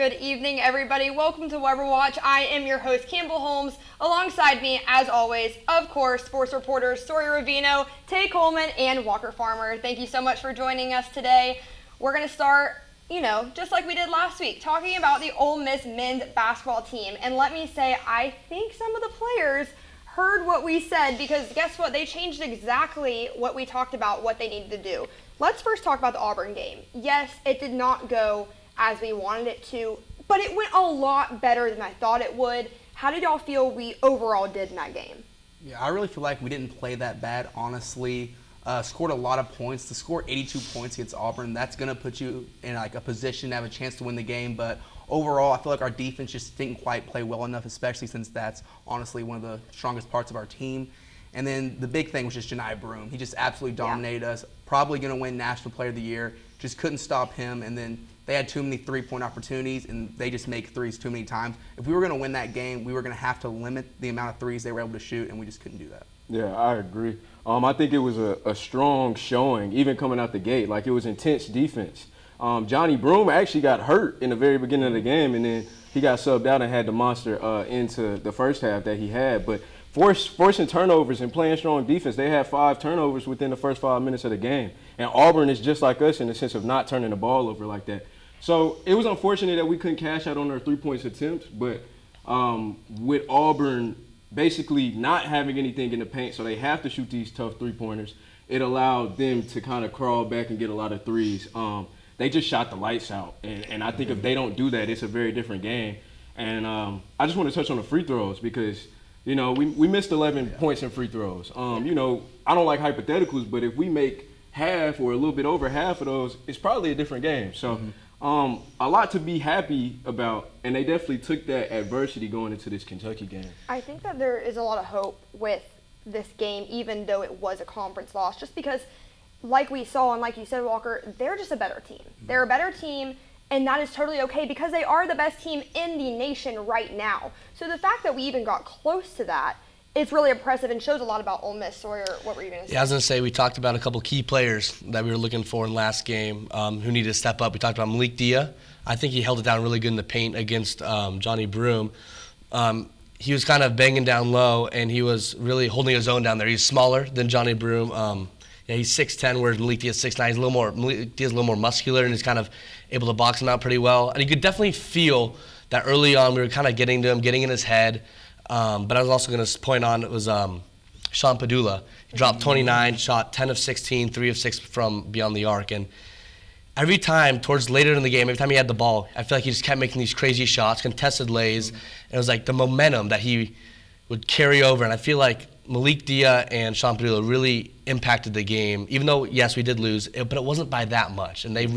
Good evening, everybody. Welcome to Rebelwatch. I am your host, Campbell Holmes. Alongside me, as always, of course, sports reporters SAWYER, ROVEGNO, TAYE, COLEMAN, and Walker Farmer. Thank you so much for joining us today. We're going to start, just like we did last week, talking about the Ole Miss men's basketball team. And let me say, I think some of the players heard what we said, because guess what? They changed exactly what we talked about, what they needed to do. Let's first talk about the Auburn game. Yes, it did not go as we wanted it to, but it went a lot better than I thought it would. How did y'all feel we overall did in that game? Yeah, I really feel like we didn't play that bad, honestly. Scored a lot of points. To score 82 points against Auburn, that's going to put you in a position to have a chance to win the game. But overall, I feel like our defense just didn't quite play well enough, especially since that's honestly one of the strongest parts of our team. And then the big thing was just Johni Broome. He just absolutely dominated us. Probably going to win National Player of the Year. Just couldn't stop him. And then they had too many three-point opportunities, and they just make threes too many times. If we were going to win that game, we were going to have to limit the amount of threes they were able to shoot, and we just couldn't do that. Yeah, I agree. I think it was a strong showing, even coming out the gate. Like, it was intense defense. Johni Broome actually got hurt in the very beginning of the game, and then he got subbed out and had the monster into the first half that he had. But forcing turnovers and playing strong defense, they had 5 turnovers within the first 5 minutes of the game. And Auburn is just like us in the sense of not turning the ball over like that. So it was unfortunate that we couldn't cash out on our 3-point attempts, but with Auburn basically not having anything in the paint, so they have to shoot these tough three-pointers, it allowed them to kind of crawl back and get a lot of threes. They just shot the lights out, and I think if they don't do that, it's a very different game. And I just want to touch on the free throws because, we missed 11 points in free throws. I don't like hypotheticals, but if we make half or a little bit over half of those, it's probably a different game. So a lot to be happy about, and they definitely took that adversity going into this Kentucky game. I think that there is a lot of hope with this game, even though it was a conference loss, just because, like we saw and like you said, Walker, they're just a better team. They're a better team, and that is totally okay because they are the best team in the nation right now. So the fact that we even got close to that, it's really impressive and shows a lot about Ole Miss. Sawyer, what were you going to say? Yeah, I was going to say we talked about a couple key players that we were looking for in last game who needed to step up. We talked about Malik Dia. I think he held it down really good in the paint against Johni Broome. He was kind of banging down low, and he was really holding his own down there. He's smaller than Johni Broome. He's 6'10", whereas Malik Dia is 6'9". Malik Dia's a little more muscular, and he's kind of able to box him out pretty well. And you could definitely feel that early on we were kind of getting to him, getting in his head. But I was also going to point on, it was Sean Padula. He dropped 29, shot 10 of 16, 3 of 6 from beyond the arc. And every time, towards later in the game, every time he had the ball, I feel like he just kept making these crazy shots, contested lays. And it was like the momentum that he would carry over. And I feel like Malik Dia and Sean Padula really impacted the game, even though, yes, we did lose, but it wasn't by that much. And you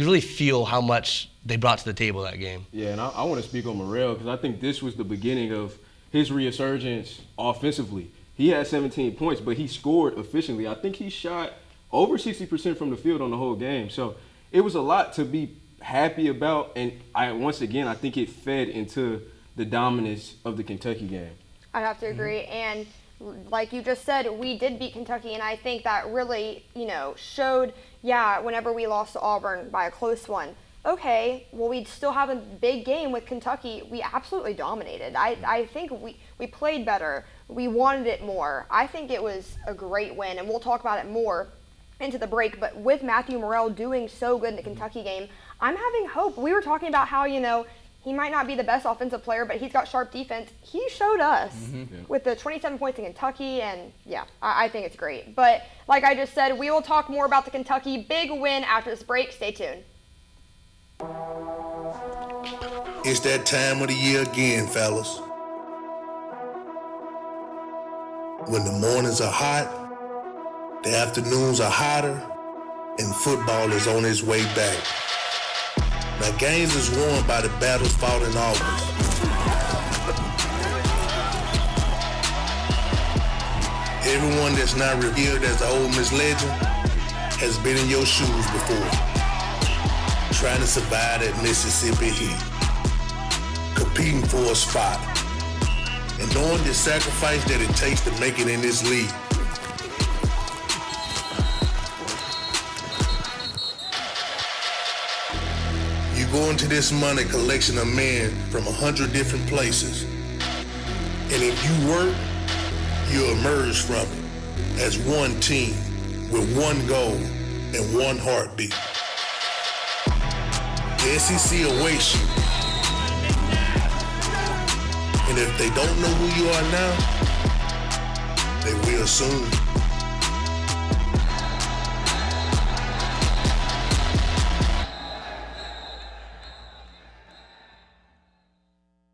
really feel how much they brought to the table that game. Yeah, and I want to speak on Morrell because I think this was the beginning of his resurgence offensively. He had 17 points, but he scored efficiently. I think he shot over 60% from the field on the whole game. So it was a lot to be happy about, and once again, I think it fed into the dominance of the Kentucky game. I have to agree, and like you just said, we did beat Kentucky, and I think that really, showed, whenever we lost to Auburn by a close one, okay, well, we still have a big game with Kentucky. We absolutely dominated. I think we played better. We wanted it more. I think it was a great win, and we'll talk about it more into the break, but with Matthew Morrell doing so good in the Kentucky game, I'm having hope. We were talking about how, he might not be the best offensive player, but he's got sharp defense. He showed us with the 27 points in Kentucky, and I think it's great. But like I just said, we will talk more about the Kentucky big win after this break. Stay tuned. It's that time of the year again, fellas. When the mornings are hot, the afternoons are hotter, and football is on its way back. Now, games is won by the battles fought in August. Everyone that's not revered as an Ole Miss legend has been in your shoes before, trying to survive that Mississippi heat, competing for a spot, and knowing the sacrifice that it takes to make it in this league. go into this money collection of men from 100 different places. And if you work, you emerge from it as one team with one goal and one heartbeat. The SEC awaits you. And if they don't know who you are now, they will soon.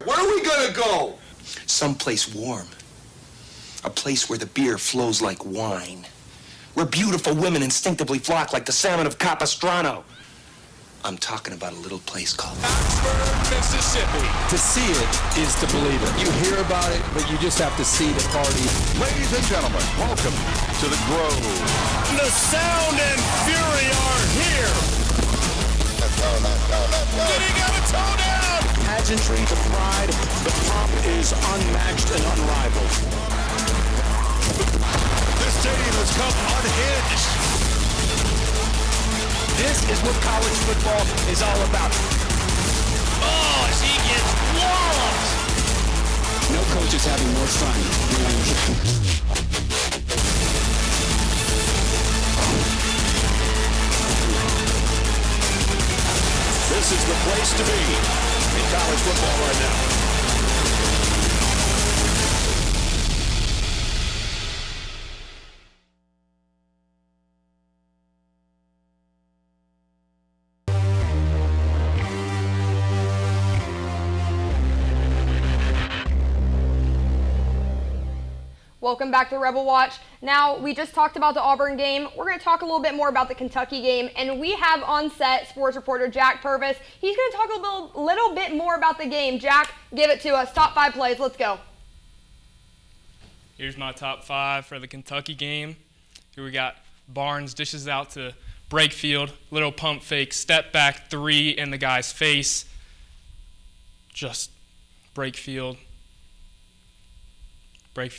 Where are we gonna go? Someplace warm. A place where the beer flows like wine. Where beautiful women instinctively flock like the salmon of Capistrano. I'm talking about a little place called Oxford, Mississippi. To see it is to believe it. You hear about it, but you just have to see the party. Ladies and gentlemen, welcome to the Grove. The sound and fury are here. Did he get a toe down? Pageantry, the pride, the pomp is unmatched and unrivaled. This stadium has come unhinged. This is what college football is all about. Oh, as he gets walloped. No coach is having more fun than I am. This is the place to be in college football right now. Welcome back to Rebelwatch. Now, we just talked about the Auburn game. We're going to talk a little bit more about the Kentucky game, and we have on set sports reporter Jack Purvis. He's going to talk a little bit more about the game. Jack, give it to us. Top 5 plays. Let's go. Here's my top 5 for the Kentucky game. Here we got Barnes dishes out to Brakefield, little pump fake, step back 3 in the guy's face. Just Brakefield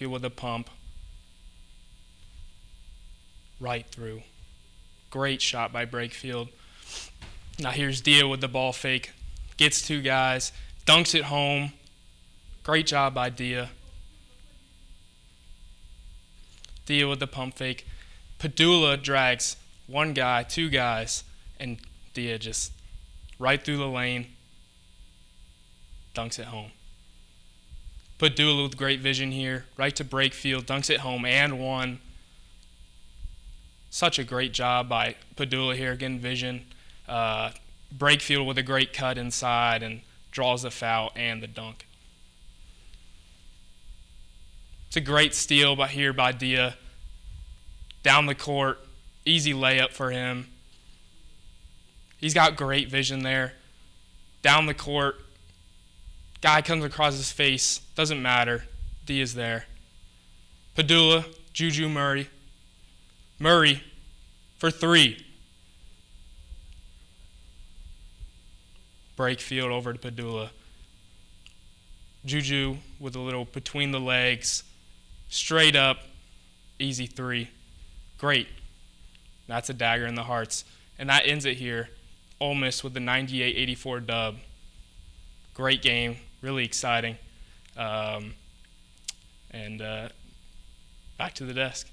with a pump. Right through. Great shot by Brakefield. Now here's Dia with the ball fake. Gets 2 guys, dunks it home. Great job by Dia. Dia with the pump fake. Padula drags 1 guy, 2 guys, and Dia just right through the lane. Dunks it home. Padula with great vision here, right to Brakefield, dunks it home and 1. Such a great job by Padula here, getting vision. Brakefield with a great cut inside and draws the foul and the dunk. It's a great steal here by Dia. Down the court, easy layup for him. He's got great vision there. Down the court. Guy comes across his face. Doesn't matter. D is there. Padula, Juju Murray. Murray for 3. Brakefield over to Padula. Juju with a little between the legs. Straight up. Easy 3. Great. That's a dagger in the hearts. And that ends it here. Ole Miss with the 98-84 dub. Great game. Really exciting. And back to the desk.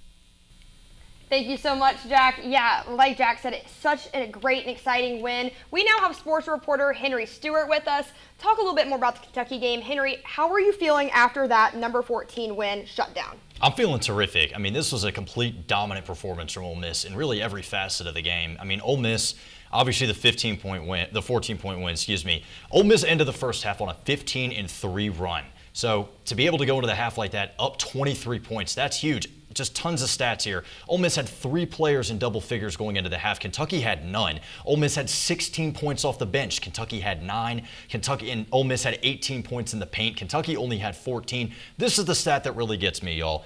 Thank you so much, Jack. Yeah, like Jack said, it's such a great and exciting win. We now have sports reporter Henry Stewart with us. Talk a little bit more about the Kentucky game. Henry, how are you feeling after that number 14 win shutdown? I'm feeling terrific. I mean, this was a complete dominant performance from Ole Miss in really every facet of the game. I mean, Ole Miss, obviously the 14-point win, excuse me. Ole Miss ended the first half on a 15-3 run. So to be able to go into the half like that, up 23 points, that's huge. Just tons of stats here. Ole Miss had 3 players in double figures going into the half. Kentucky had none. Ole Miss had 16 points off the bench. Kentucky had 9. Kentucky and Ole Miss had 18 points in the paint. Kentucky only had 14. This is the stat that really gets me, y'all.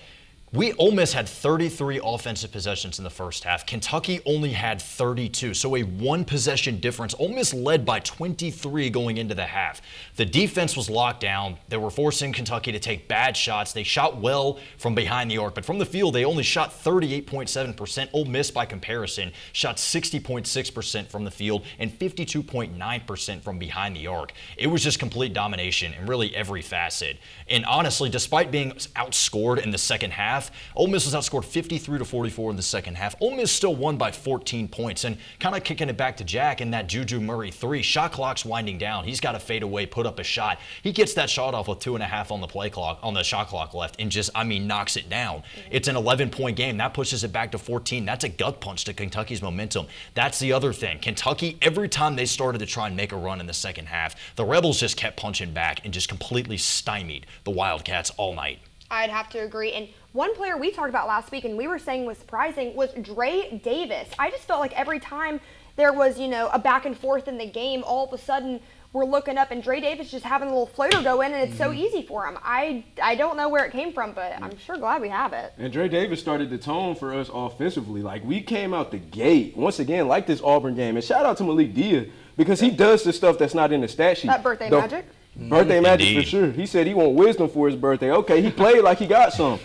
Ole Miss had 33 offensive possessions in the first half. Kentucky only had 32, so a one-possession difference. Ole Miss led by 23 going into the half. The defense was locked down. They were forcing Kentucky to take bad shots. They shot well from behind the arc, but from the field, they only shot 38.7%. Ole Miss, by comparison, shot 60.6% from the field and 52.9% from behind the arc. It was just complete domination in really every facet. And honestly, despite being outscored in the second half, Ole Miss was outscored 53-44 in the second half. Ole Miss still won by 14 points. And kind of kicking it back to Jack in that Juju Murray 3, shot clock's winding down. He's got to fade away, put up a shot. He gets that shot off with 2.5 on the play clock, on the shot clock left, and just, knocks it down. It's an 11-point game. That pushes it back to 14. That's a gut punch to Kentucky's momentum. That's the other thing. Kentucky, every time they started to try and make a run in the second half, the Rebels just kept punching back and just completely stymied the Wildcats all night. I'd have to agree. And one player we talked about last week and we were saying was surprising was Dre Davis. I just felt like every time there was, a back and forth in the game, all of a sudden we're looking up and Dre Davis just having a little floater go in and it's so easy for him. I don't know where it came from, but I'm sure glad we have it. And Dre Davis started the tone for us offensively. Like, we came out the gate, once again, like this Auburn game. And shout out to Malik Dia because he does the stuff that's not in the stat sheet. That birthday magic? Birthday magic. Indeed. For sure. He said he want wisdom for his birthday. Okay, he played like he got some.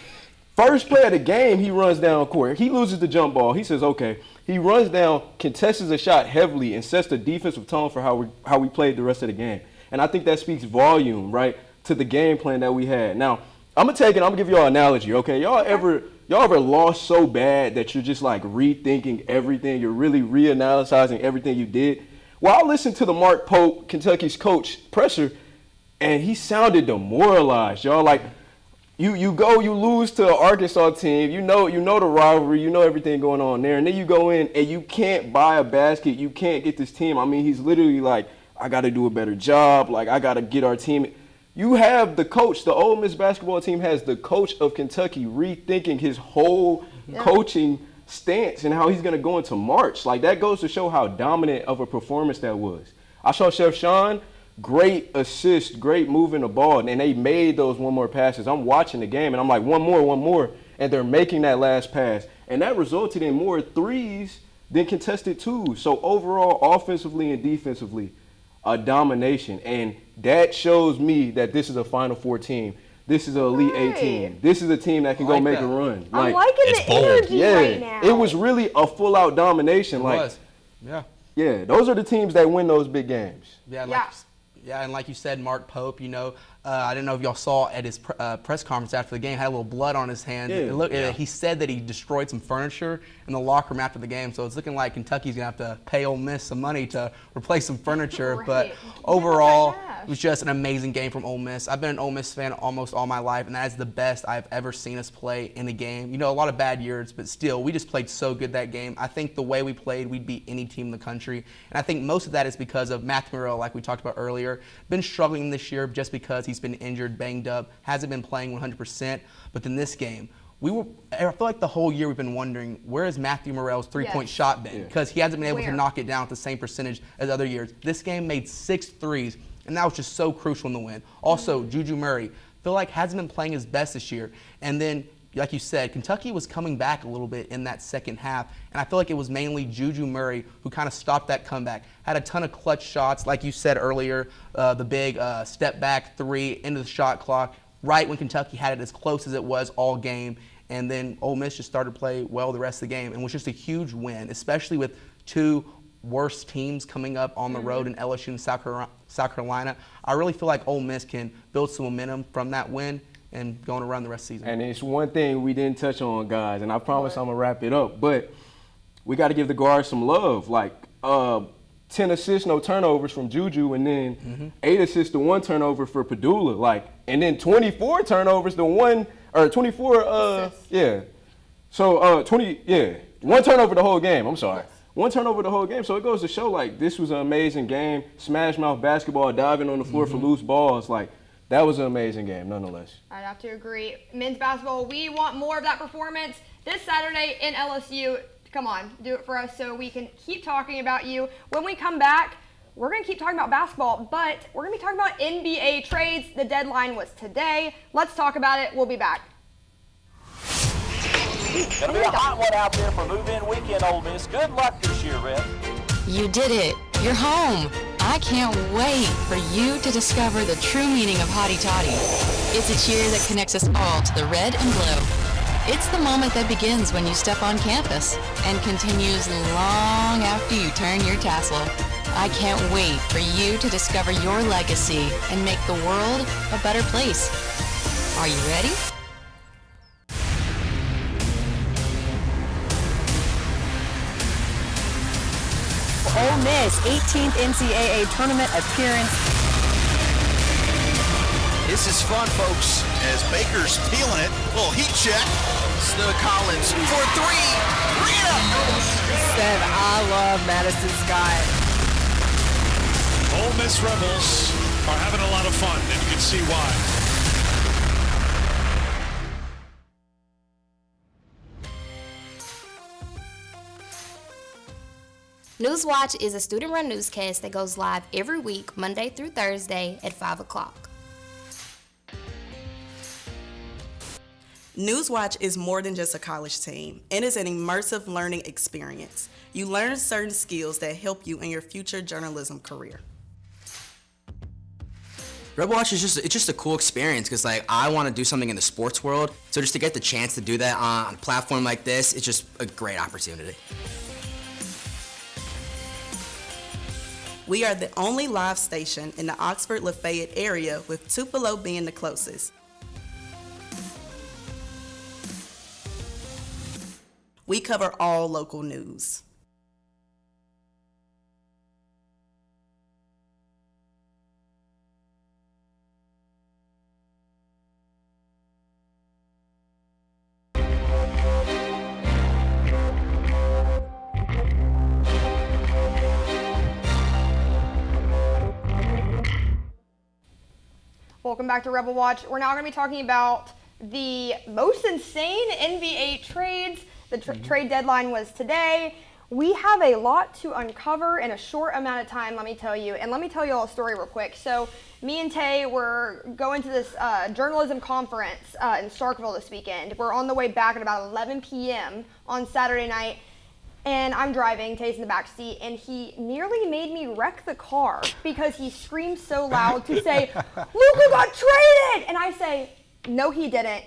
First play of the game, he runs down court. He loses the jump ball. He says, okay. He runs down, contests a shot heavily, and sets the defensive tone for how we played the rest of the game. And I think that speaks volume, right, to the game plan that we had. Now, I'm gonna give y'all an analogy, okay? Y'all ever lost so bad that you're just like rethinking everything? You're really reanalyzing everything you did? Well, I listened to the Mark Pope, Kentucky's coach, presser, and he sounded demoralized, y'all. Like, you lose to an Arkansas team, you know the rivalry, you know everything going on there, and then you go in and you can't buy a basket, you can't get this team. He's literally like, I got to do a better job, like I got to get our team. You have the coach, the Ole Miss basketball team has the coach of Kentucky rethinking his whole coaching stance and how he's going to go into March. Like, that goes to show how dominant of a performance that was. I saw Chef Sean. Great assist, great moving the ball, and they made those one more passes. I'm watching the game, and I'm like, one more, and they're making that last pass. And that resulted in more threes than contested twos. So overall, offensively and defensively, a domination. And that shows me that this is a Final Four team. This is an Elite Eight team. This is a team that can go make a run. I'm liking the energy right now. It was really a full-out domination. It was. Yeah. Yeah, those are the teams that win those big games. Yeah, and like you said, Mark Pope, I don't know if y'all saw at his press conference after the game, had a little blood on his hand. He said that he destroyed some furniture in the locker room after the game, so it's looking like Kentucky's going to have to pay Ole Miss some money to replace some furniture. Right. But overall, it was just an amazing game from Ole Miss. I've been an Ole Miss fan almost all my life, and that is the best I've ever seen us play in a game. A lot of bad years, but still, we just played so good that game. I think the way we played, we'd beat any team in the country. And I think most of that is because of Matthew Morrell, like we talked about earlier. Been struggling this year just because he's been injured, banged up, hasn't been playing 100%. But in this game, I feel like the whole year we've been wondering, where has Matthew Morrell's three-point shot been? Because he hasn't been able to knock it down at the same percentage as other years. This game made 6 threes, and that was just so crucial in the win. Also, Juju Murray, feel like hasn't been playing his best this year. And then, like you said, Kentucky was coming back a little bit in that second half, and I feel like it was mainly Juju Murray who kind of stopped that comeback. Had a ton of clutch shots, like you said earlier, the big step back 3 into the shot clock, right when Kentucky had it as close as it was all game, and then Ole Miss just started to play well the rest of the game, and was just a huge win, especially with 2 worst teams coming up on the road in LSU and South Carolina. I really feel like Ole Miss can build some momentum from that win and going around the rest of the season. And it's one thing we didn't touch on, guys, and I promise I'm going to wrap it up, but we got to give the guards some love. Like, 10 assists, no turnovers from Juju, and then 8 assists to 1 turnover for Padula. Like, and then 24 turnovers to 1, or 24, So, 1 turnover the whole game, I'm sorry. 1 turnover the whole game, so it goes to show, like, this was an amazing game. Smash mouth basketball, diving on the floor for loose balls, like, that was an amazing game, nonetheless. I'd have to agree. Men's basketball, we want more of that performance this Saturday in LSU. Come on, do it for us so we can keep talking about you. When we come back, we're going to keep talking about basketball, but we're going to be talking about NBA trades. The deadline was today. Let's talk about it. We'll be back. Gonna be a hot one out there for move-in weekend, Ole Miss. Good luck this year, Reb. You did it. You're home. I can't wait for you to discover the true meaning of hotty toddy. It's a cheer that connects us all to the red and blue. It's the moment that begins when you step on campus and continues long after you turn your tassel. I can't wait for you to discover your legacy and make the world a better place. Are you ready? Ole Miss 18th NCAA tournament appearance. This is fun, folks, as Baker's peeling it. Little heat check. Snug Collins for three. Said, I love Madison Scott. Ole Miss Rebels are having a lot of fun, and you can see why. NewsWatch is a student-run newscast that goes live every week, Monday through Thursday at 5 o'clock. NewsWatch is more than just a college team. It is an immersive learning experience. You learn certain skills that help you in your future journalism career. Rebelwatch is just a cool experience because I want to do something in the sports world. So just to get the chance to do that on a platform like this, it's just a great opportunity. We are the only live station in the Oxford-Lafayette area, with Tupelo being the closest. We cover all local news. Welcome back to Rebelwatch. We're now going to be talking about the most insane NBA trades. The trade deadline was today. We have a lot to uncover in a short amount of time, let me tell you. And let me tell you all a story real quick. So me and Tay were going to this journalism conference in Starkville this weekend. We're on the way back at about 11 p.m. on Saturday night. And I'm driving, Tay's in the back seat, and he nearly made me wreck the car because he screamed so loud to say, "Luka got traded!" And I say, "No, he didn't.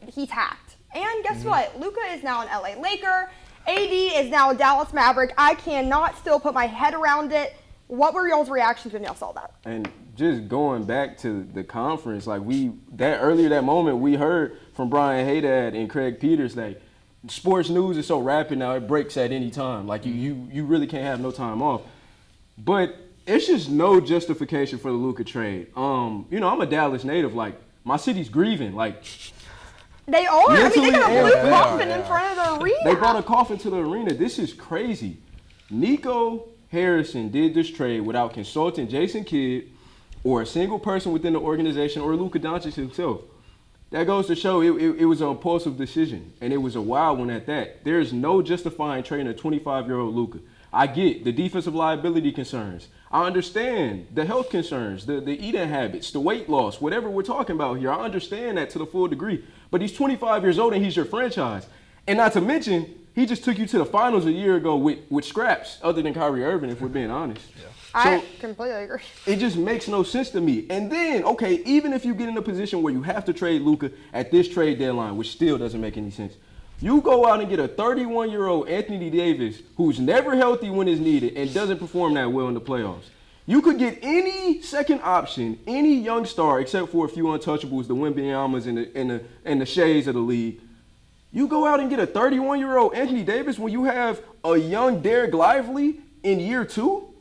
He's hacked." And guess what? Luka is now an LA Laker. AD is now a Dallas Maverick. I cannot still put my head around it. What were y'all's reactions when y'all saw that? And just going back to the conference, earlier that moment, we heard from Brian Haydad and Craig Peters that sports news is so rapid now, it breaks at any time. You really can't have no time off. But it's just no justification for the Luka trade. I'm a Dallas native. My city's grieving. They are. I mean, they got a blue coffin in front of the arena. They brought a coffin to the arena. This is crazy. Nico Harrison did this trade without consulting Jason Kidd or a single person within the organization or Luka Doncic himself. That goes to show it was an impulsive decision, and it was a wild one at that. There is no justifying trading a 25-year-old Luka. I get the defensive liability concerns. I understand the health concerns, the eating habits, the weight loss, whatever we're talking about here. I understand that to the full degree. But he's 25 years old, and he's your franchise. And not to mention, he just took you to the finals a year ago with scraps, other than Kyrie Irving, if we're being honest. Yeah. I completely agree. It just makes no sense to me. And then, okay, even if you get in a position where you have to trade Luka at this trade deadline, which still doesn't make any sense, you go out and get a 31-year-old Anthony Davis who's never healthy when it's needed and doesn't perform that well in the playoffs. You could get any second option, any young star, except for a few untouchables, the Wembanyamas and the Shays of the league. You go out and get a 31-year-old Anthony Davis when you have a young Derek Lively in year 2?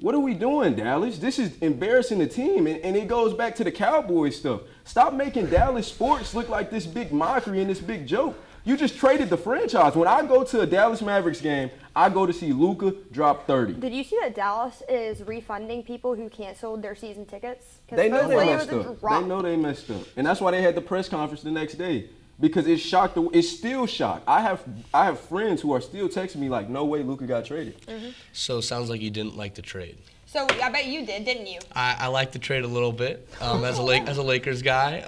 What are we doing, Dallas? This is embarrassing the team, and it goes back to the Cowboys stuff. Stop making Dallas sports look like this big mockery and this big joke. You just traded the franchise. When I go to a Dallas Mavericks game, I go to see Luka drop 30. Did you see that Dallas is refunding people who canceled their season tickets? They know they messed up. They know they messed up. And that's why they had the press conference the next day. Because it's still shocked. I have friends who are still texting me like, no way Luka got traded. Mm-hmm. So it sounds like you didn't like the trade. So I bet you did, didn't you? I liked the trade a little bit as a Lakers guy.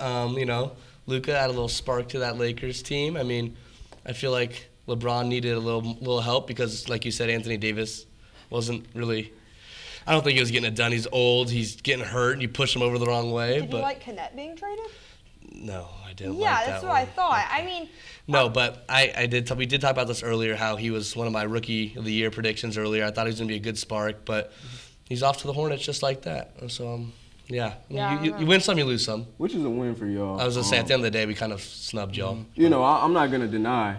Luka added a little spark to that Lakers team. I mean, I feel like LeBron needed a little help because, like you said, Anthony Davis wasn't really. I don't think he was getting it done. He's old. He's getting hurt, and you push him over the wrong way. Did you like Kenneth being traded? No, I didn't. Yeah, like that's that what one. I thought. I mean. No, but I did. We did talk about this earlier. How he was one of my Rookie of the Year predictions earlier. I thought he was gonna be a good spark, but he's off to the Hornets just like that. So yeah. You win some, you lose some. Which is a win for y'all. I was gonna say at the end of the day, we kind of snubbed y'all. You know, I'm not gonna deny.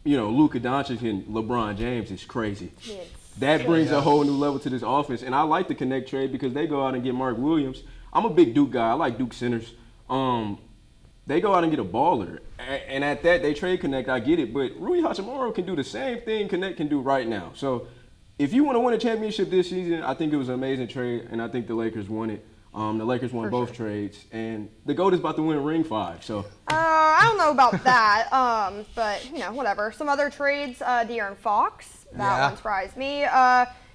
You know, Luka Doncic and LeBron James is crazy. Yes. That brings a whole new level to this offense, and I like the Connect trade because they go out and get Mark Williams. I'm a big Duke guy. I like Duke centers. They go out and get a baller, and at that they trade Connect. I get it, but Rui Hachimura can do the same thing Connect can do right now. So if you want to win a championship this season, I think it was an amazing trade, and I think the Lakers won it. The Lakers won both trades, and the GOAT is about to win ring 5. So I don't know about that, but you know, whatever. Some other trades: De'Aaron Fox, that one surprised me.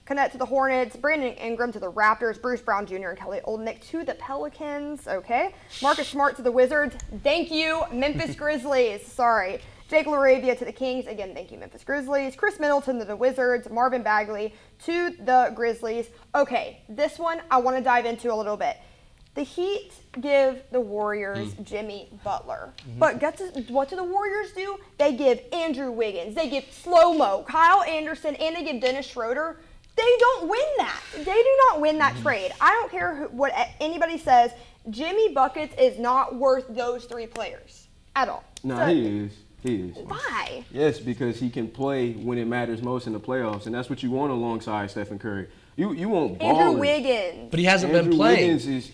Connect to the Hornets, Brandon Ingram to the Raptors, Bruce Brown Jr. and Kelly Olynyk to the Pelicans. Okay, Marcus Smart to the Wizards. Thank you, Memphis Grizzlies. Sorry. Jake LaRavia to the Kings. Again, thank you, Memphis Grizzlies. Chris Middleton to the Wizards. Marvin Bagley to the Grizzlies. Okay, this one I want to dive into a little bit. The Heat give the Warriors Jimmy Butler. But what do the Warriors do? They give Andrew Wiggins. They give Slow-Mo, Kyle Anderson, and they give Dennis Schroeder. They don't win that. They do not win that trade. I don't care what anybody says. Jimmy Buckets is not worth those 3 players at all. No, he is. He is. Why? Yes, because he can play when it matters most in the playoffs, and that's what you want alongside Stephen Curry. You want ballers. Andrew Wiggins. But he hasn't been playing. Wiggins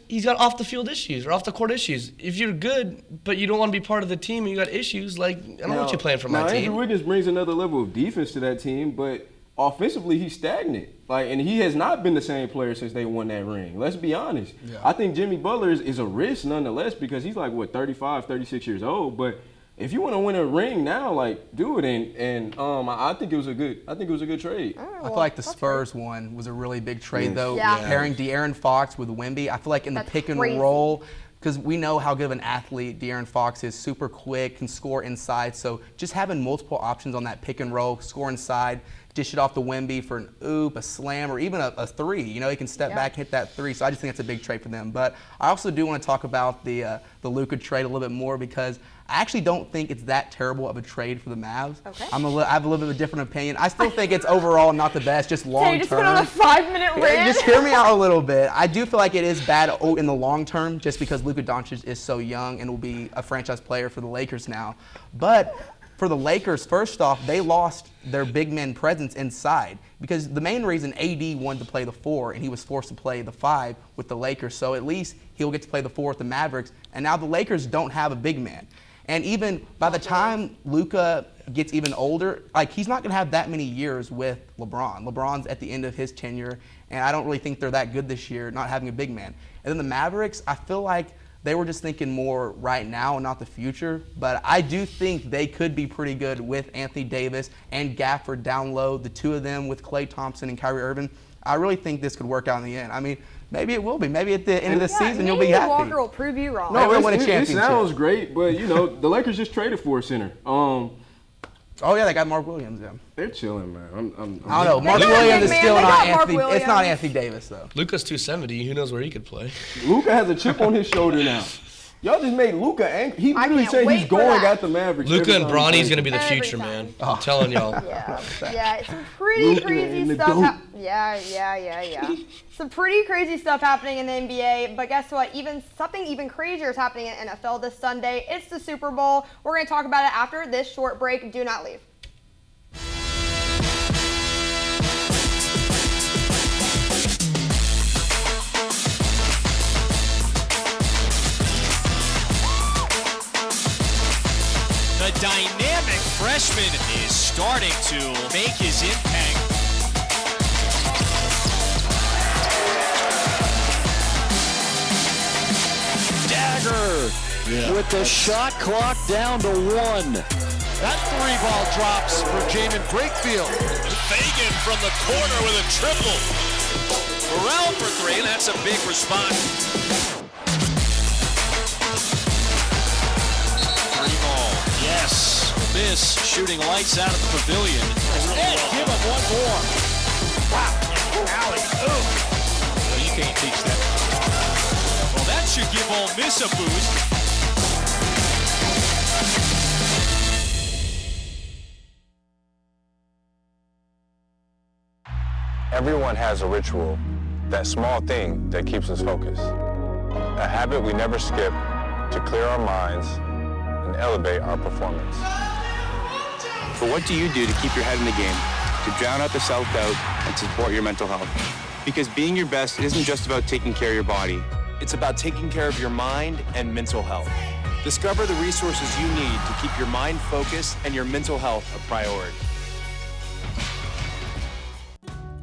he's got off the field issues or off the court issues. If you're good, but you don't want to be part of the team and you got issues, like I don't want you playing for my team. Andrew Wiggins brings another level of defense to that team, but offensively he's stagnant. And he has not been the same player since they won that ring. Let's be honest. Yeah. I think Jimmy Butler is a risk nonetheless because he's like 35, 36 years old, but if you want to win a ring now, do it. And I think it was a good trade. I feel like the Spurs one was a really big trade, though. Pairing De'Aaron Fox with Wemby, I feel like in the pick and roll, because we know how good of an athlete De'Aaron Fox is, super quick, can score inside. So just having multiple options on that pick and roll, score inside, dish it off to Wemby for an oop, a slam, or even a 3. You know, he can step back, hit that 3. So I just think that's a big trade for them. But I also do want to talk about the Luka trade a little bit more because I actually don't think it's that terrible of a trade for the Mavs. Okay. I have a little bit of a different opinion. I still think it's overall not the best, just long term. So you just went on a 5-minute rant? Just hear me out a little bit. I do feel like it is bad in the long term just because Luka Doncic is so young and will be a franchise player for the Lakers now. But for the Lakers, first off, they lost their big man presence inside because the main reason AD wanted to play the 4 and he was forced to play the 5 with the Lakers. So at least he'll get to play the 4 with the Mavericks. And now the Lakers don't have a big man. And even by the time Luka gets even older, he's not going to have that many years with LeBron. LeBron's at the end of his tenure, and I don't really think they're that good this year, not having a big man. And then the Mavericks, I feel like they were just thinking more right now and not the future. But I do think they could be pretty good with Anthony Davis and Gafford down low, the 2 of them with Klay Thompson and Kyrie Irving. I really think this could work out in the end. I mean, maybe it will be. Maybe at the end of the season you'll be happy. Walker will prove you wrong. No, we'll win a championship. It sounds great, but the Lakers just traded for a center. Oh yeah, they got Mark Williams. Yeah, they're chilling, man. I don't know. Mark Williams is still not Anthony. It's not Anthony Davis though. Luka's 270. Who knows where he could play? Luka has a chip on his shoulder now. Y'all just made Luka angry. He literally said he's going at the Mavericks. Luka and Bronny's going to be the future, man. I'm telling y'all. Yeah, some pretty crazy stuff. Some pretty crazy stuff happening in the NBA. But guess what? Something even crazier is happening in NFL this Sunday. It's the Super Bowl. We're going to talk about it after this short break. Do not leave. The dynamic freshman is starting to make his impact. Dagger with the shot clock down to 1. That 3-ball drops for Jamin Brakefield. Fagan from the corner with a triple. Burrell for 3, and that's a big response. 3-ball, yes. Miss shooting lights out of the pavilion. And give him one more. Wow. Alley-oop. Well, you can't teach that. Well, that should give Ole Miss a boost. Everyone has a ritual, that small thing that keeps us focused. A habit we never skip to clear our minds and elevate our performance. But what do you do to keep your head in the game, to drown out the self-doubt and to support your mental health? Because being your best isn't just about taking care of your body. It's about taking care of your mind and mental health. Discover the resources you need to keep your mind focused and your mental health a priority.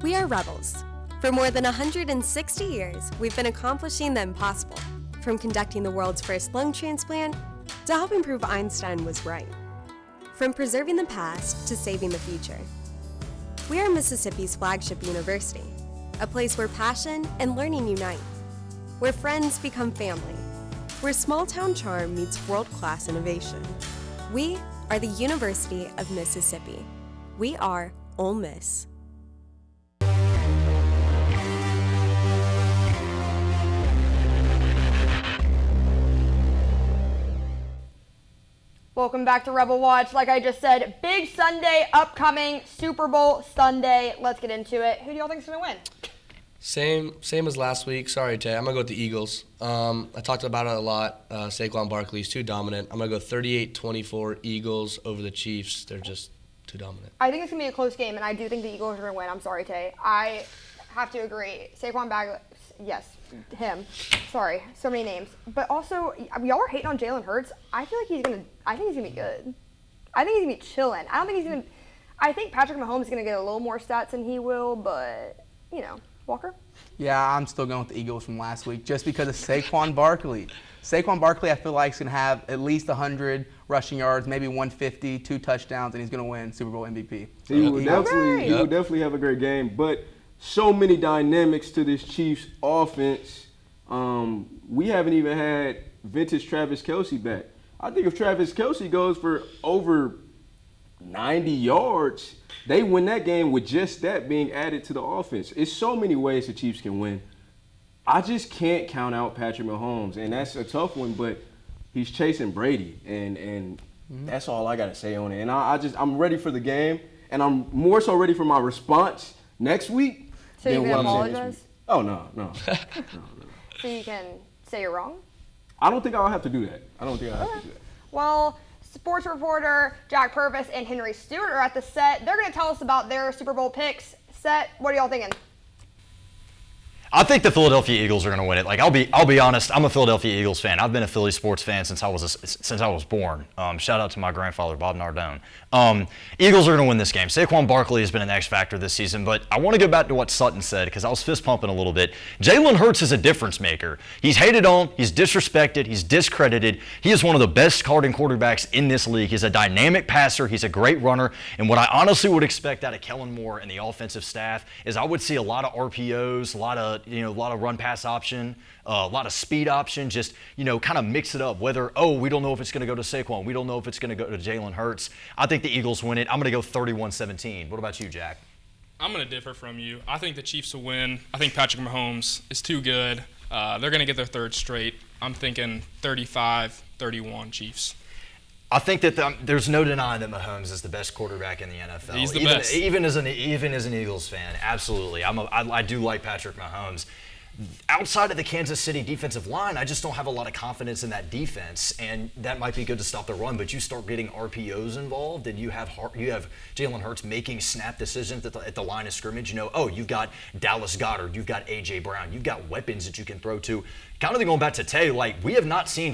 We are rebels. For more than 160 years, we've been accomplishing the impossible, from conducting the world's first lung transplant to helping prove Einstein was right. From preserving the past to saving the future. We are Mississippi's flagship university, a place where passion and learning unite, where friends become family, where small-town charm meets world-class innovation. We are the University of Mississippi. We are Ole Miss. Welcome back to Rebel Watch. Like I just said, big Sunday upcoming, Super Bowl Sunday. Let's get into it. Who do y'all think is going to win? Same as last week. Sorry, Tay. I'm going to go with the Eagles. I talked about it a lot. Saquon Barkley is too dominant. I'm going to go 38-24 Eagles over the Chiefs. They're just too dominant. I think it's going to be a close game, and I do think the Eagles are going to win. I'm sorry, Tay. I have to agree. Saquon Barkley, yes, him. Sorry, so many names. But also, y'all are hating on Jalen Hurts. I think he's gonna be good. I think he's gonna be chilling. I think Patrick Mahomes is gonna get a little more stats than he will, but Walker. Yeah, I'm still going with the Eagles from last week just because of Saquon Barkley. Saquon Barkley, I feel like, is going to have at least 100 rushing yards, maybe 150, 2 touchdowns, and he's going to win Super Bowl MVP. He will definitely have a great game, but so many dynamics to this Chiefs offense. We haven't even had vintage Travis Kelce back. I think if Travis Kelce goes for over 90 yards, they win that game with just that being added to the offense. It's so many ways the Chiefs can win. I just can't count out Patrick Mahomes, and that's a tough one, but he's chasing Brady, and that's all I got to say on it. And I'm ready for the game, and I'm more so ready for my response next week. So you can apologize? Oh, no. So you can say you're wrong? I don't think I'll have to do that. I don't think I'll have to do that. Well, sports reporter Jack Purvis and Henry Stewart are at the set. They're going to tell us about their Super Bowl picks. Set, what are y'all thinking? I think the Philadelphia Eagles are going to win it. Like, I'll be honest. I'm a Philadelphia Eagles fan. I've been a Philly sports fan since I was born. Shout out to my grandfather, Bob Nardone. Eagles are going to win this game. Saquon Barkley has been an X factor this season, but I want to go back to what Sutton said because I was fist pumping a little bit. Jalen Hurts is a difference maker. He's hated on. He's disrespected. He's discredited. He is one of the best starting quarterbacks in this league. He's a dynamic passer. He's a great runner. And what I honestly would expect out of Kellen Moore and the offensive staff is I would see a lot of RPOs, a lot of run pass option, a lot of speed option, just, kind of mix it up. Whether, we don't know if it's going to go to Saquon. We don't know if it's going to go to Jalen Hurts. I think the Eagles win it. I'm going to go 31-17. What about you, Jack? I'm going to differ from you. I think the Chiefs will win. I think Patrick Mahomes is too good. They're going to get their third straight. I'm thinking 35-31 Chiefs. I think that there's no denying that Mahomes is the best quarterback in the NFL. He's the best. Even as an Eagles fan, absolutely. I do like Patrick Mahomes. Outside of the Kansas City defensive line, I just don't have a lot of confidence in that defense, and that might be good to stop the run. But you start getting RPOs involved, and you have Jalen Hurts making snap decisions at the line of scrimmage. You've got Dallas Goedert, you've got A.J. Brown, you've got weapons that you can throw to. Kind of going back to Tay, we have not seen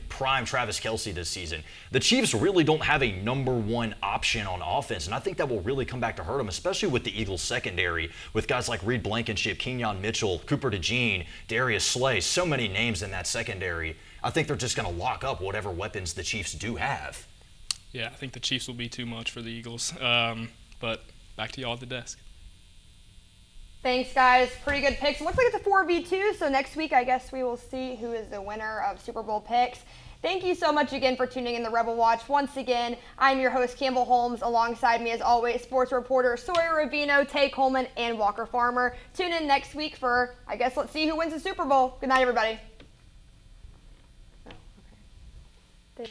prime Travis Kelce this season. The Chiefs really don't have a number one option on offense, and I think that will really come back to hurt them, especially with the Eagles secondary, with guys like Reed Blankenship, Kenyon Mitchell, Cooper DeJean, Darius Slay, so many names in that secondary. I think they're just going to lock up whatever weapons the Chiefs do have. Yeah, I think the Chiefs will be too much for the Eagles. But back to y'all at the desk. Thanks, guys. Pretty good picks. Looks like it's a 4v2, so next week I guess we will see who is the winner of Super Bowl picks. Thank you so much again for tuning in to Rebel Watch. Once again, I'm your host, Campbell Holmes. Alongside me, as always, sports reporter Sawyer ROVEGNO, TAYE Coleman, and Walker Farmer. Tune in next week for, I guess, let's see who wins the Super Bowl. Good night, everybody. Oh, okay.